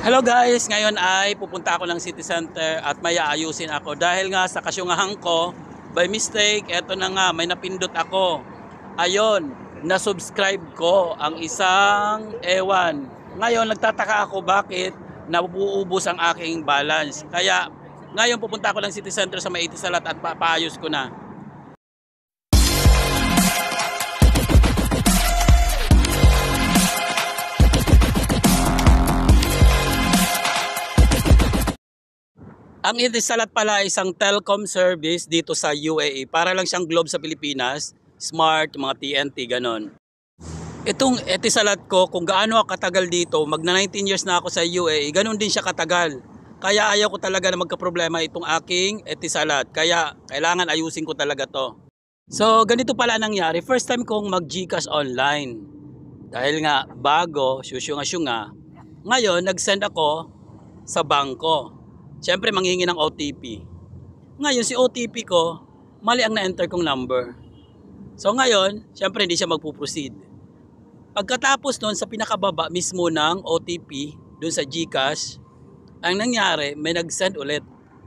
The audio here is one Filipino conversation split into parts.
Hello guys, ngayon ay pupunta ako ng city center at may aayusin ako dahil nga sa kasyungahan ko, by mistake, eto na nga, may napindot ako. Ayun, na-subscribe ko ang isang ewan. Ngayon, nagtataka ako bakit nabuubos ang aking balance. Kaya, ngayon pupunta ako ng city center sa may Itisalat at paayos ko na. Ang Itisalat pala ay isang telecom service dito sa UAE. Para lang siyang Globe sa Pilipinas, Smart, mga TNT, ganon. Itong Itisalat ko, kung gaano ako katagal dito, magna 19 years na ako sa UAE, ganon din siya katagal. Kaya ayaw ko talaga na magka-problema itong aking Itisalat. Kaya kailangan ayusin ko talaga to. So ganito pala nangyari, first time kong mag-GCash online. Dahil nga bago, syusyunga-syunga, ngayon nag-send ako sa bangko. Siyempre manghihingi ng OTP. Ngayon si OTP ko, mali ang na-enter kong number. So ngayon, siyempre hindi siya magpuproceed. Pagkatapos nun sa pinakababa mismo ng OTP, dun sa GCash, ang nangyari, may nag-send ulit.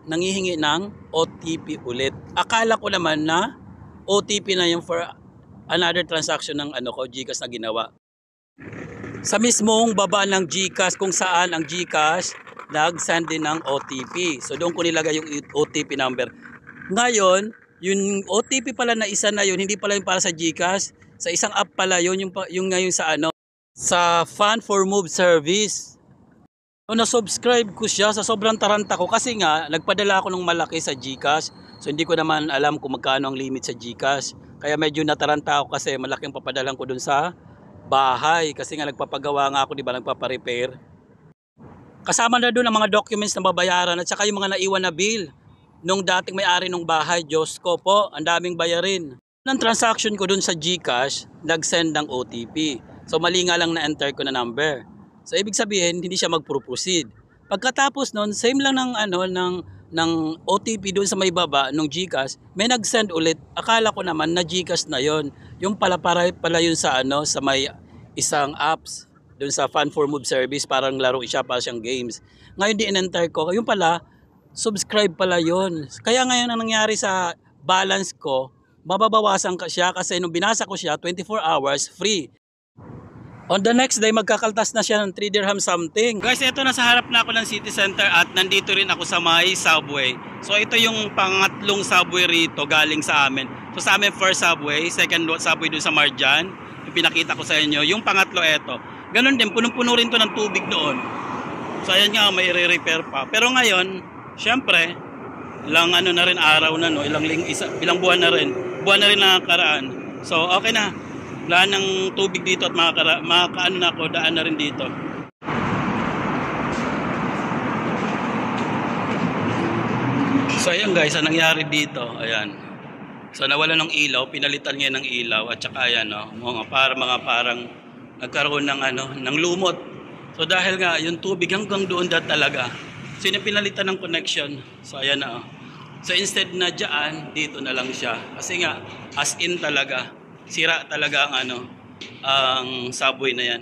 Nanghihingi ng OTP ulit. Akala ko naman na OTP na yung for another transaction ng GCash na ginawa. Sa mismong baba ng GCash kung saan ang GCash nag-send din ng OTP. So doon ko nilagay yung OTP number. Ngayon, yung OTP pala na isa na yun, hindi pala yung para sa GCash. Sa isang app pala yun, yung ngayon sa Fund for Move service. So na-subscribe ko siya sa sobrang taranta ko kasi nga, nagpadala ako ng malaki sa GCash. So hindi ko naman alam kung magkano ang limit sa GCash. Kaya medyo nataranta ako kasi malaking papadalan ko dun sa bahay. Kasi nga nagpapagawa nga ako, di ba, nagpaparepair. Kasama na doon ang mga documents na babayaran at saka yung mga naiwan na bill. Nung dating may-ari ng bahay, Diyos ko po, ang daming bayarin. Nang transaction ko doon sa GCash, nag-send ng OTP. So mali nga lang na-enter ko na number. So ibig sabihin, hindi siya mag-proceed. Pagkatapos noon, same lang ng OTP doon sa may baba ng GCash, may nag-send ulit. Akala ko naman na GCash na yon. Yung pala yun sa sa may isang apps. Doon sa Fund for Move service, parang laro siya, para siyang games. Ngayon di in-enter ko, yung pala, subscribe pala yun. Kaya ngayon ang nangyari sa balance ko, mababawasan ka siya kasi nung binasa ko siya, 24 hours free. On the next day, magkakaltas na siya ng 3 dirham something. Guys, ito nasa harap na ako ng city center at nandito rin ako sa may subway. So ito yung pangatlong subway rito galing sa amin. So sa amin first subway, second subway doon sa Marjan. Yung pinakita ko sa inyo. Yung pangatlo ito. Ganon din, punong-puno rin to ng tubig doon. So ayan nga, may re-repair pa. Pero ngayon, syempre, ilang na rin araw na, no? Ilang buwan na rin. Buwan na rin nakakaraan. So okay na. Wala ng tubig dito at makakaano na ako, daan na rin dito. So ayan guys, ang nangyari dito, ayan. So nawala ng ilaw, pinalitan niya ng ilaw at saka ayan, no? Parang nagkaroon ng lumot. So dahil nga yung tubig hanggang doon talaga. So yun pinalitan ng connection. So ayan na. So instead na dyan, dito na lang siya. Kasi nga as in talaga, sira talaga ang subway na yan.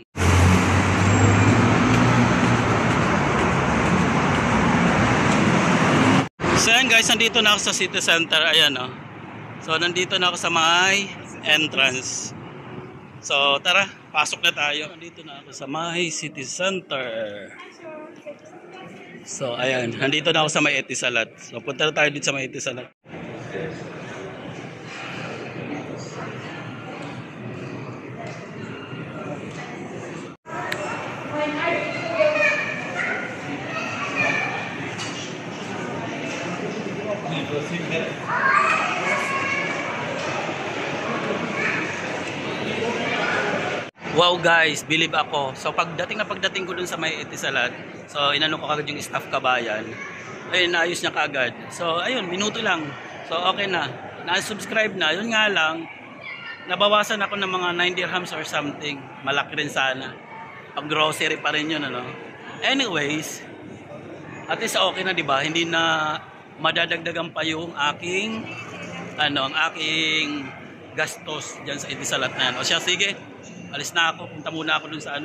So ayan guys, nandito na ako sa city center. Ayan o. So nandito na ako sa may entrance. So tara, pasok na tayo. Nandito na ako sa may city center. So ayan, nandito na ako sa may Itisalat. So punta na tayo dito sa may Itisalat. Wow guys, believe ako. So pagdating ko dun sa may Itisalat, so inano ko kagad yung staff kabayan. Ayun, naayos niya kagad. So ayun, minuto lang. So okay na. Na-subscribe na. Yun nga lang, nabawasan ako ng mga 9 dirhams or something. Malaki rin sana. Pag grocery pa rin yun, Anyways, at least okay na, di ba? Hindi na madadagdagan pa yung aking gastos diyan sa Itisalat na yan. O siya, sige. Alis na ako. Punta muna ako dun sa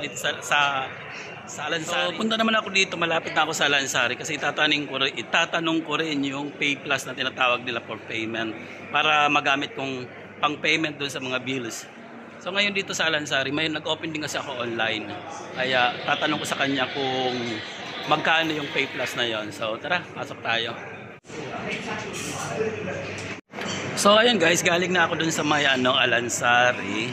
Sa Alansari. So, punta naman ako dito, malapit na ako sa Alansari kasi itatanong ko rin yung Pay Plus na tinatawag nila for payment para magamit kong pang payment doon sa mga bills. So ngayon dito sa Alansari, may nag-open din kasi ako online. Kaya tatanong ko sa kanya kung magkano yung Pay Plus na yon. So tara, pasok tayo. So ayun guys, galing na ako dun sa may Alansari.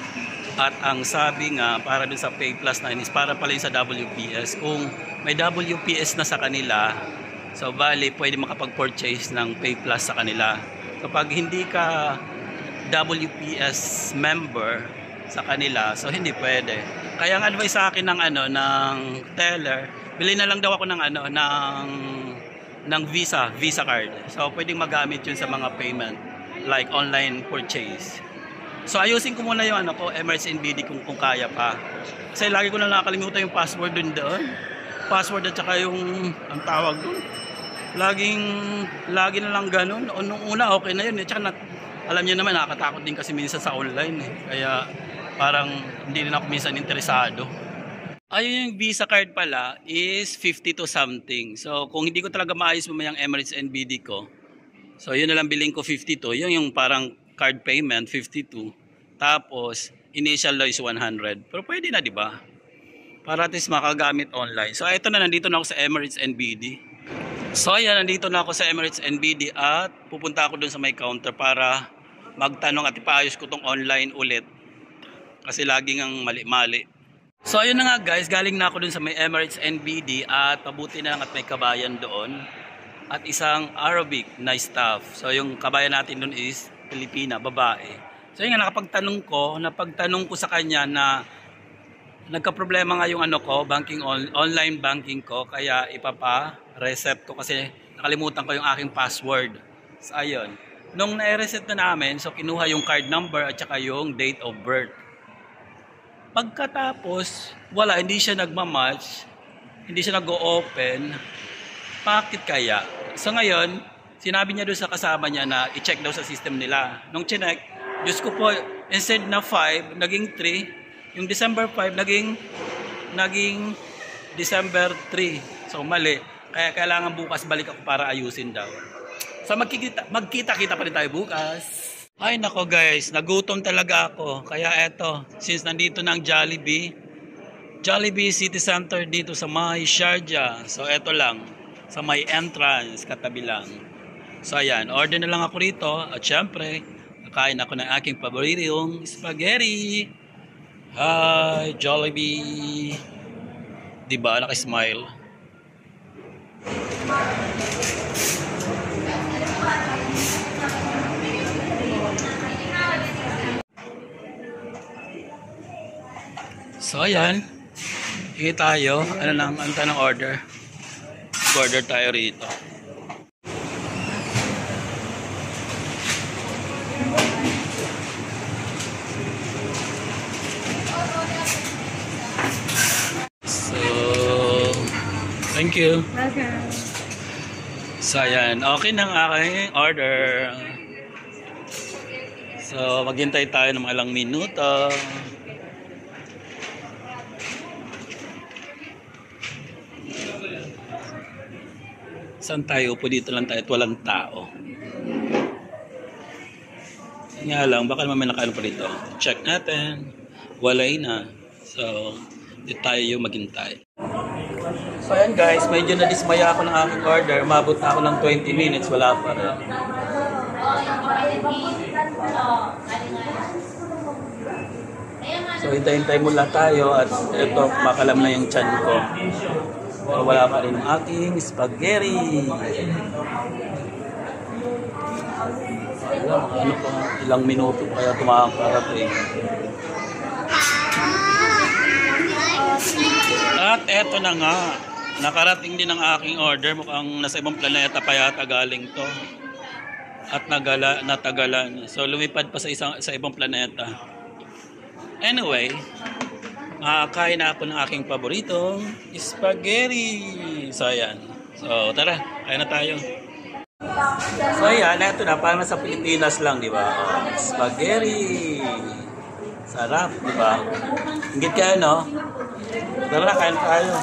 At ang sabi nga, para dun sa Pay Plus na is para pala yung sa WPS. Kung may WPS na sa kanila, so bali pwede makapag-purchase ng Pay Plus sa kanila. Kapag hindi ka WPS member sa kanila, so hindi pwede. Kaya ang advice sa akin ng teller, bilhin na lang daw ako ng Visa card. So pwedeng magamit yun sa mga payment like online purchase. So ayusin ko muna yung Emirates NBD kung kaya pa. Kasi lagi ko na nakakalimutan yung password doon. Password at saka yung ang tawag doon. Lagi na lang ganun. Nung una okay na yun. Tsaka alam niyo naman nakakatakot din kasi minsan sa online Kaya parang hindi rin ako minsan interesado. Ayun yung Visa card pala is 52 something. So kung hindi ko talaga maayos mamayang Emirates NBD ko, so yun na lang bilhin ko 52. Yun yung parang card payment 52. Tapos initial low is 100. Pero pwede na, di ba? Para at least makagamit online. So ito na, nandito na ako sa Emirates NBD. So ayan, nandito na ako sa Emirates NBD at pupunta ako dun sa may counter para magtanong at ipaayos ko tong online ulit. Kasi laging ang mali-mali. So ayun na nga guys, galing na ako dun sa may Emirates NBD at pabuti na lang at may kabayan doon. At isang Arabic na staff. So yung kabayan natin doon is Pilipina, babae. So yun nga, napagtanong ko sa kanya na nagka-problema nga yung online banking ko, kaya ipapa-reset ko kasi nakalimutan ko yung aking password. So ayun, nung na-reset na namin, so kinuha yung card number at saka yung date of birth. Pagkatapos, wala, hindi siya nagmamatch, hindi siya nag-o-open. Bakit kaya? So ngayon, sinabi niya doon sa kasama niya na i-check daw sa system nila. Nung chinek, Diyos ko po, instead na 5, naging 3. Yung December 5, naging December 3. So mali. Kaya kailangan bukas balik ako para ayusin daw. So magkita-kita pa rin tayo bukas. Ay nako guys, nagutom talaga ako. Kaya eto, since nandito na ang Jollibee City Center dito sa may Sharjah. So eto lang, sa may entrance, katabi lang. So ayan, order na lang ako rito at syempre, nakain ako ng aking paboritong spaghetti. Hi, Jollibee. Diba, nakismile. So ayan, hingi tayo. Ano tanong order? Order tayo rito. Thank you. Welcome. So ayan, okay na ang aking order. So maghintay tayo ng mga ilang minuto. Saan tayo? Upo dito lang tayo at walang tao. Nga lang, baka naman may nakaano pa dito. Check natin. Walay na. So, dito tayo maghintay. So ayan guys, medyo nadismaya ako ng aking order. Umabot na ako ng 20 minutes, wala pa rin. So hintay-hintay mula tayo at ito, makalam na yung tiyan ko. So, wala pa rin ang aking spaghetti. Ano pa, ilang minuto kaya tumakarating. At eto na nga, nakarating din ang aking order. Mukhang nasa ibang planeta pa yata galing to. At natagalan. So lumipad pa sa ibang planeta. Anyway, makakain na ako ng aking paboritong spaghetti. So ayan. So tara, kain na tayo. So ayan, eto na, parang sa Pilipinas lang, di ba? Spaghetti. Sarap, di ba? Ingit kayo, no? Tara, kain tayo.